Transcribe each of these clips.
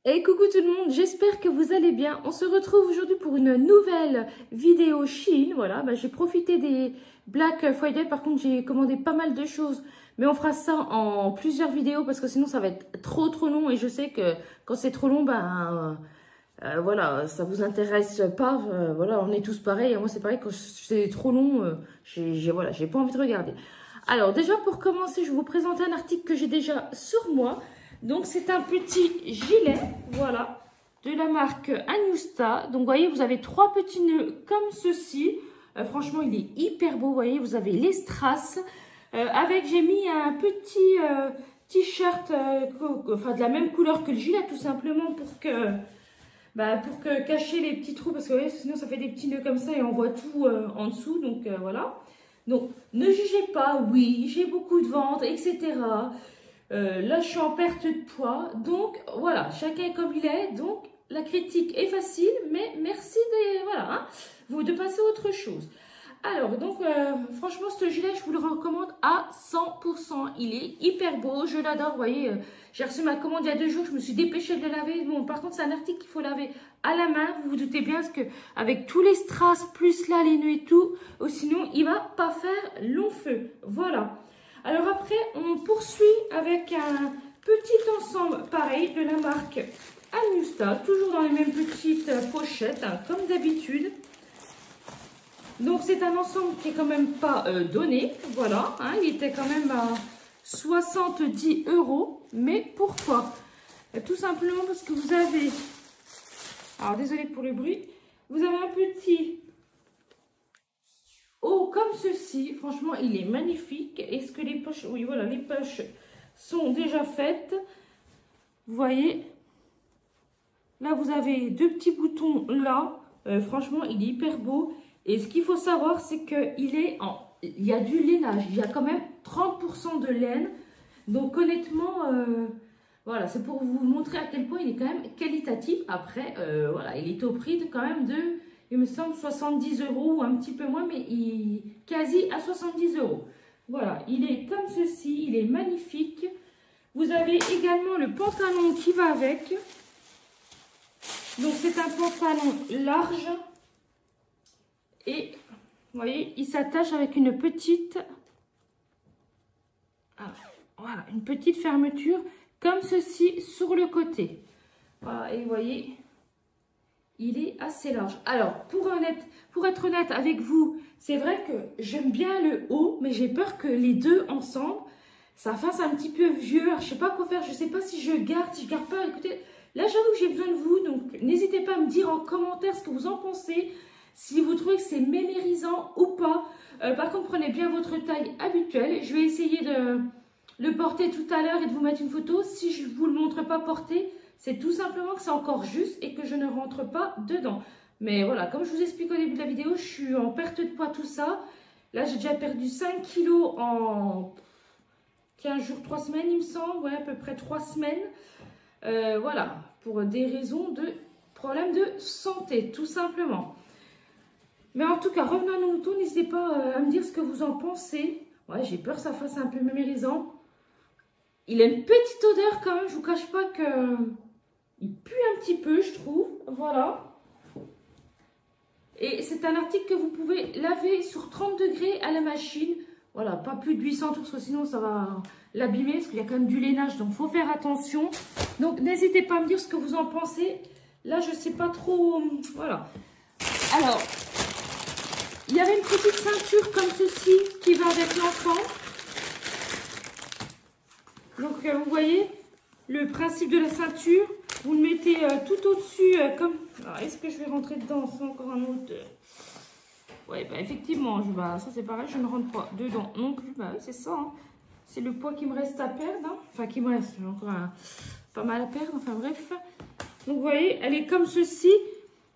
Et coucou tout le monde, j'espère que vous allez bien. On se retrouve aujourd'hui pour une nouvelle vidéo Shein. Voilà, j'ai profité des Black Friday. Par contre, j'ai commandé pas mal de choses. Mais on fera ça en plusieurs vidéos parce que sinon ça va être trop long. Et je sais que quand c'est trop long, voilà, ça vous intéresse pas. Voilà, on est tous pareils. Et moi c'est pareil, quand c'est trop long, j'ai pas envie de regarder. Alors déjà pour commencer, je vais vous présenter un article que j'ai déjà sur moi. Donc, c'est un petit gilet, voilà, de la marque Anusta. Donc, vous voyez, vous avez trois petits nœuds comme ceci. Franchement, il est hyper beau, vous voyez, vous avez les strass. J'ai mis un petit t-shirt, de la même couleur que le gilet, tout simplement, pour que cacher les petits trous. Parce que, vous voyez, sinon, ça fait des petits nœuds comme ça et on voit tout en dessous. Donc, voilà. Donc, ne jugez pas, oui, j'ai beaucoup de ventre, etc. Là, je suis en perte de poids. Donc, voilà, chacun est comme il est. Donc, la critique est facile, mais merci de passer à autre chose. Alors, donc, franchement, ce gilet, je vous le recommande à 100%. Il est hyper beau, je l'adore. Vous voyez, j'ai reçu ma commande il y a 2 jours, je me suis dépêchée de le laver. Bon, par contre, c'est un article qu'il faut laver à la main. Vous vous doutez bien, parce que avec tous les strass, plus là, les nœuds et tout, sinon, il va pas faire long feu. Voilà. Alors après, on poursuit avec un petit ensemble pareil de la marque Anusta, toujours dans les mêmes petites pochettes, comme d'habitude. Donc c'est un ensemble qui est quand même pas donné, voilà, il était quand même à 70 €, mais pourquoi? Tout simplement parce que vous avez, alors désolé pour le bruit, vous avez un petit haut comme ceci, franchement il est magnifique. Est-ce que les poches, oui voilà, les poches sont déjà faites, vous voyez, là vous avez 2 petits boutons là, franchement il est hyper beau. Et ce qu'il faut savoir, c'est qu'il il y a du lainage, il y a quand même 30% de laine, donc honnêtement, voilà, c'est pour vous montrer à quel point il est quand même qualitatif. Après, voilà, il est au prix de quand même de, il me semble, 70 € ou un petit peu moins, mais quasi à 70 €. Voilà, il est comme ceci, il est magnifique. Vous avez également le pantalon qui va avec. Donc, c'est un pantalon large. Et, vous voyez, il s'attache avec une petite, voilà, une petite fermeture comme ceci sur le côté. Voilà, et vous voyez, il est assez large. Alors, pour être honnête avec vous, c'est vrai que j'aime bien le haut, mais j'ai peur que les deux ensemble, ça fasse un petit peu vieux. Alors, je ne sais pas quoi faire, je ne sais pas si je garde, si je ne garde pas. Écoutez, là, j'avoue que j'ai besoin de vous, donc n'hésitez pas à me dire en commentaire ce que vous en pensez. Si vous trouvez que c'est mémérisant ou pas. Par contre, prenez bien votre taille habituelle. Je vais essayer de le porter tout à l'heure et de vous mettre une photo. Si je ne vous le montre pas porté, c'est tout simplement que c'est encore juste et que je ne rentre pas dedans. Mais voilà, comme je vous explique au début de la vidéo, je suis en perte de poids, tout ça. Là, j'ai déjà perdu 5 kilos en 15 jours, 3 semaines, il me semble. Ouais, à peu près 3 semaines. Voilà, pour des raisons de problèmes de santé, tout simplement. Mais en tout cas, revenons à nos moutons, n'hésitez pas à me dire ce que vous en pensez. Ouais, j'ai peur que ça fasse un peu mémérisant. Il a une petite odeur quand même, je ne vous cache pas que il pue un petit peu, je trouve. Voilà. Et c'est un article que vous pouvez laver sur 30 degrés à la machine. Voilà, pas plus de 800 tours, parce que sinon ça va l'abîmer, parce qu'il y a quand même du lainage, donc il faut faire attention. Donc n'hésitez pas à me dire ce que vous en pensez. Là, je ne sais pas trop... Voilà. Alors... il y avait une petite ceinture comme ceci qui va avec l'ensemble. Donc, vous voyez le principe de la ceinture. Vous le mettez tout au-dessus comme... Alors, est-ce que je vais rentrer dedans? C'est encore un autre... Oui, effectivement, ça c'est pareil, je ne rentre pas dedans non plus. Oui, c'est ça. Hein. C'est le poids qui me reste à perdre. Hein. Enfin, qui me reste, j'ai encore pas mal à perdre. Enfin, bref. Donc, vous voyez, elle est comme ceci.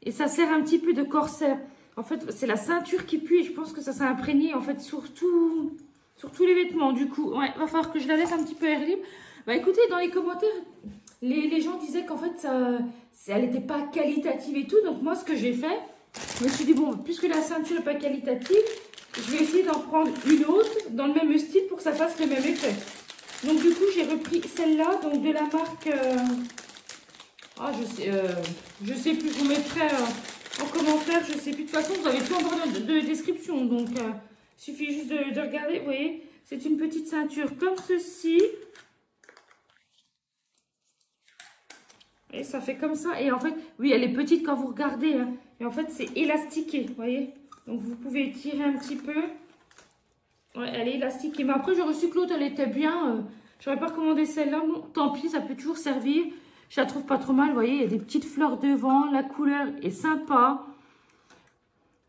Et ça sert un petit peu de corset. En fait, c'est la ceinture qui pue et je pense que ça s'est imprégné en fait sur tous les vêtements. Du coup, ouais, va falloir que je la laisse un petit peu air libre. Écoutez, dans les commentaires, les gens disaient qu'en fait, elle n'était pas qualitative et tout. Donc moi, ce que j'ai fait, je me suis dit, bon, puisque la ceinture n'est pas qualitative, je vais essayer d'en prendre une autre dans le même style pour que ça fasse le même effet. Donc du coup, j'ai repris celle-là, donc de la marque Ah, je sais plus, je vous mettrai en commentaire, je sais plus. De toute façon, vous avez tout en barre de description. Donc, il suffit juste de regarder. Vous voyez, c'est une petite ceinture comme ceci. Et ça fait comme ça. Et en fait, oui, elle est petite quand vous regardez. Hein. Et en fait, c'est élastiqué, vous voyez. Donc, vous pouvez tirer un petit peu. Ouais, elle est élastiquée. Mais après, j'ai reçu que l'autre, elle était bien. J'aurais pas recommandé celle-là. Bon, tant pis, ça peut toujours servir. Je la trouve pas trop mal, vous voyez. Il y a des petites fleurs devant. La couleur est sympa.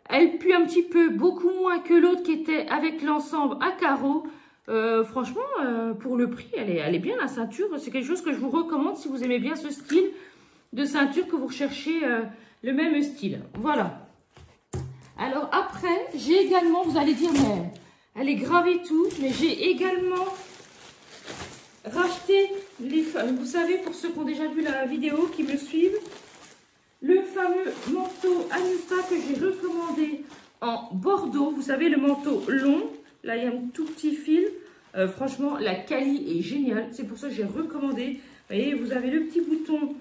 Elle pue un petit peu, beaucoup moins que l'autre qui était avec l'ensemble à carreaux. Franchement, pour le prix, elle est bien la ceinture. C'est quelque chose que je vous recommande si vous aimez bien ce style de ceinture, que vous recherchez le même style. Voilà. Alors après, j'ai également, vous allez dire, mais elle est gravée et tout, mais j'ai également racheté, vous savez, pour ceux qui ont déjà vu la vidéo, qui me suivent, le fameux manteau Anita que j'ai recommandé en bordeaux. Vous savez, le manteau long. Là, il y a un tout petit fil. Franchement, la quali est géniale. C'est pour ça que j'ai recommandé. Vous voyez, vous avez le petit bouton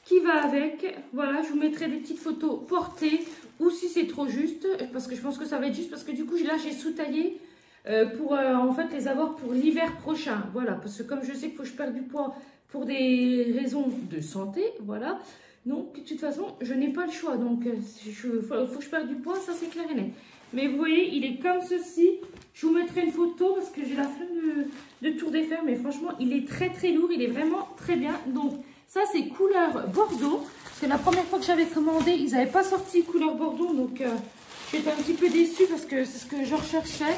qui va avec. Voilà, je vous mettrai des petites photos portées. Ou si c'est trop juste, parce que je pense que ça va être juste. Parce que du coup, là, j'ai sous-taillé pour en fait les avoir pour l'hiver prochain. Voilà, parce que comme je sais qu'il faut que je perde du poids pour des raisons de santé, voilà. Donc, de toute façon, je n'ai pas le choix. Donc, il faut que je perde du poids, ça c'est clair et net. Mais vous voyez, il est comme ceci. Je vous mettrai une photo parce que j'ai la flemme de tout défaire. Mais franchement, il est très très lourd. Il est vraiment très bien. Donc, ça c'est couleur Bordeaux. C'est la première fois que j'avais commandé. Ils n'avaient pas sorti couleur Bordeaux. Donc, j'étais un petit peu déçue parce que c'est ce que je recherchais.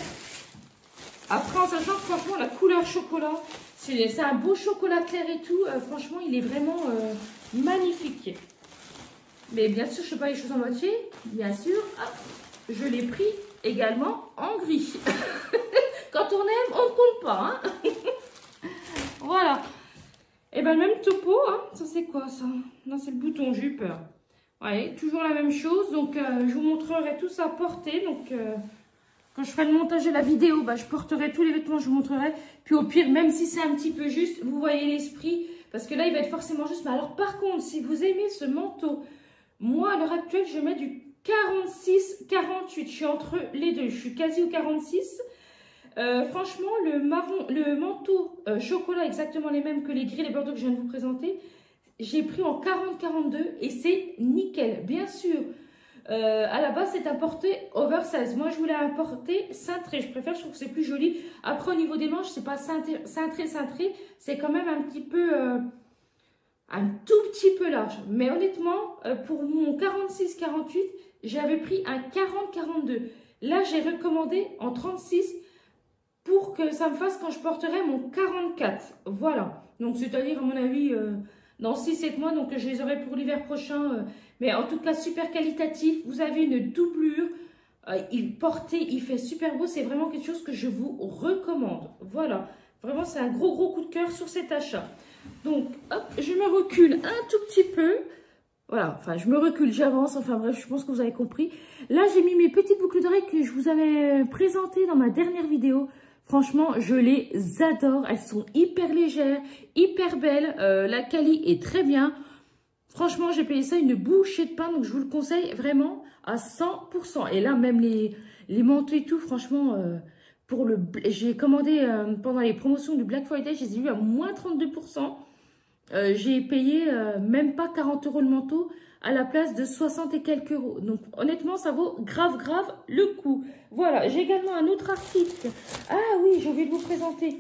Après, en sachant que franchement, la couleur chocolat, c'est un beau chocolat clair et tout. Franchement, il est vraiment magnifique. Mais bien sûr, je ne fais pas les choses en moitié. Bien sûr, hop, je l'ai pris également en gris. Quand on aime, on ne compte pas. Hein. Voilà. Et bien, le même topo. Hein. Ça, c'est quoi ça? Non, c'est le bouton, j'ai eu peur. Ouais, toujours la même chose. Donc, je vous montrerai tout ça porté. Donc, quand je ferai le montage de la vidéo, bah, je porterai tous les vêtements, je vous montrerai. Puis au pire, même si c'est un petit peu juste, vous voyez l'esprit. Parce que là, il va être forcément juste. Mais alors, par contre, si vous aimez ce manteau, moi, à l'heure actuelle, je mets du 46-48. Je suis entre les deux. Je suis quasi au 46. Franchement, le manteau chocolat, exactement les mêmes que les gris, les bordeaux que je viens de vous présenter, j'ai pris en 40-42 et c'est nickel. Bien sûr, à la base, c'est un porté oversize. Moi, je voulais un porté cintré. Je préfère, je trouve que c'est plus joli. Après, au niveau des manches, c'est pas cintré. C'est quand même un petit peu, un tout petit peu large. Mais honnêtement, pour mon 46-48, j'avais pris un 40-42. Là, j'ai recommandé en 36 pour que ça me fasse quand je porterai mon 44. Voilà. Donc, c'est-à-dire, à mon avis, dans 6-7 mois. Donc, je les aurai pour l'hiver prochain. Mais en tout cas, super qualitatif. Vous avez une doublure. Il fait super beau. C'est vraiment quelque chose que je vous recommande. Voilà. Vraiment, c'est un gros coup de cœur sur cet achat. Donc, hop, je me recule un tout petit peu. Voilà, enfin, je me recule, j'avance. Enfin, bref, je pense que vous avez compris. Là, j'ai mis mes petites boucles d'oreilles que je vous avais présentées dans ma dernière vidéo. Franchement, je les adore. Elles sont hyper légères, hyper belles. La quali est très bien. Franchement, j'ai payé ça une bouchée de pain. Donc, je vous le conseille vraiment à 100%. Et là, même les manteaux et tout, franchement, j'ai commandé pendant les promotions du Black Friday. Je les ai eu à moins 32%. J'ai payé même pas 40 € le manteau à la place de 60 et quelques euros. Donc, honnêtement, ça vaut grave le coup. Voilà, j'ai également un autre article. Ah oui, j'ai oublié de vous présenter.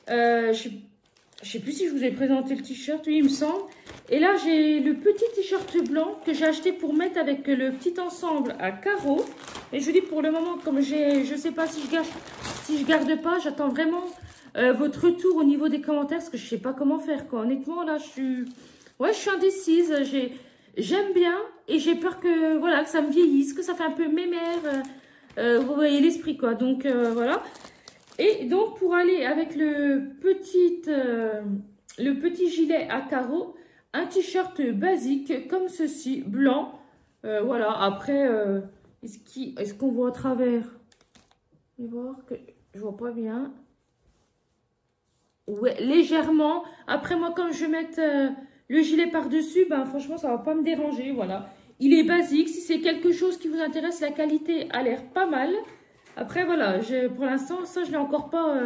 Je sais plus si je vous ai présenté le t-shirt, oui, il me semble. Et là, j'ai le petit t-shirt blanc que j'ai acheté pour mettre avec le petit ensemble à carreaux. Et je vous dis pour le moment, comme je sais pas si je garde pas, j'attends vraiment votre retour au niveau des commentaires, parce que je sais pas comment faire, quoi. Honnêtement, là, je suis indécise. J'aime bien et j'ai peur que, voilà, que ça me vieillisse, que ça fait un peu mémère. Vous voyez l'esprit, quoi. Donc, voilà. Et donc, pour aller avec le petit gilet à carreaux, un t-shirt basique comme ceci, blanc. Voilà, après, est-ce qu'on voit à travers? Je vais voir que je vois pas bien. Ouais, légèrement. Après, moi, comme je vais mettre Le gilet par-dessus, ben, franchement, ça va pas me déranger, voilà. Il est basique. Si c'est quelque chose qui vous intéresse, la qualité a l'air pas mal. Après, voilà, pour l'instant, ça, je l'ai encore pas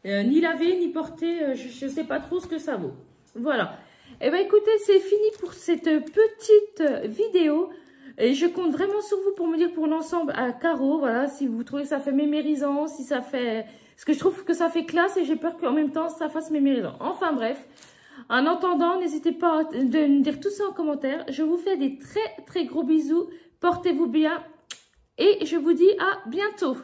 ni lavé, ni porté. Je ne sais pas trop ce que ça vaut. Voilà. Eh bien, écoutez, c'est fini pour cette petite vidéo. Et je compte vraiment sur vous pour me dire pour l'ensemble à carreaux, voilà, si vous trouvez que ça fait mémérisant, si ça fait... Parce que je trouve que ça fait classe et j'ai peur qu'en même temps, ça fasse mémérisant. Enfin, bref. En attendant, n'hésitez pas de me dire tout ça en commentaire. Je vous fais des très, très gros bisous. Portez-vous bien et je vous dis à bientôt.